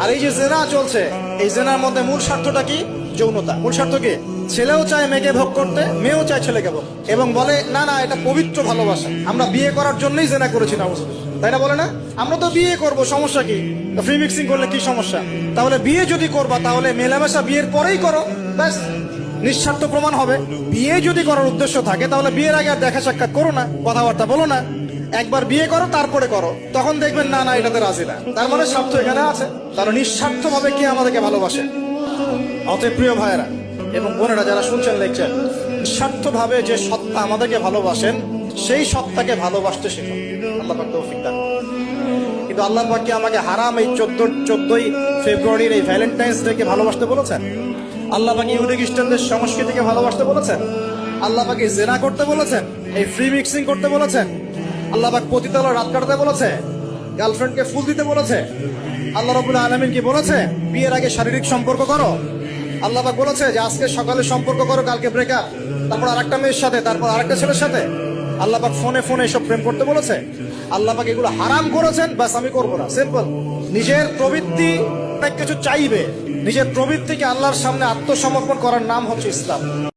আর এই যে জেনা চলছে, এই জেনার মধ্যে মূল স্বার্থটা কি? যৌনতা। মূল স্বার্থ কি? ছেলেও চায় মেয়েকে ভোগ করতে, মেয়েও চায় ছেলেকে ভোগ, এবং বলে না না এটা পবিত্র ভালোবাসা, আমরা বিয়ে করার জন্যই জেনা করেছি না, তাই না? বলে না আমরা তো বিয়ে করব, সমস্যা কি? ফ্রি মিক্সিং করলে কি সমস্যা? তাহলে বিয়ে যদি করবা তাহলে মেলামেশা বিয়ের পরেই করো, ব্যাস নিঃস্বার্থ প্রমাণ হবে। বিয়ে যদি করার উদ্দেশ্য থাকে তাহলে বিয়ের আগে আর দেখা সাক্ষাৎ করো না, কথাবার্তা বলো না, একবার বিয়ে করো তারপরে করো, তখন দেখবেন না না এটাতে রাজি না, তার মানে স্বার্থ এখানে আছে। তাহলে নিঃস্বার্থ ভাবে কে আমাদেরকে ভালোবাসে? অতএব প্রিয় ভাইয়েরা এবং বোনেরা যারা শুনছেন লেকচার, নিঃস্বার্থ ভাবে যে সত্তা আমাদেরকে ভালোবাসেন সেই সত্তাকে ভালোবাসতে শিখুন। আল্লাহ পাক তৌফিক দান। কিন্তু আল্লাহ পাক কি আমাকে হারাম এই 14ই ফেব্রুয়ারির এই ভ্যালেন্টাইন্স ডে কে ভালোবাসতে বলেছেন? আল্লাহ পাক ইহুদি খ্রিস্টানদের সংস্কৃতিকে ভালোবাসতে বলেছেন? আল্লাহ পাক জেনা করতে বলেছেন? এই ফ্রি মিক্সিং করতে বলেছেন? আল্লাহ পাক পতিতালয়ে রাত কাটাতে বলেছে? গার্লফ্রেন্ডকে ফুল দিতে বলেছে? আল্লাহ রাব্বুল আলামিন কি বলেছে বিয়ের আগে শারীরিক সম্পর্ক করো? আল্লাহ পাক বলেছে যে আজকে সকালে সম্পর্ক করো, কালকে ব্রেকআপ, তারপর আরেকটা মেয়ের সাথে, তারপর আরেকটা ছেলের সাথে? আল্লাহ পাক ফোনে ফোনে এসব প্রেম করতে বলেছে? আল্লাহ পাক এগুলো হারাম করেছেন, বাস আমি করবো না, সিম্পল। নিজের প্রবৃত্তি অনেক কিছু চাইবে, নিজের প্রবৃত্তিকে আল্লাহর সামনে আত্মসমর্পণ করার নাম হচ্ছে ইসলাম।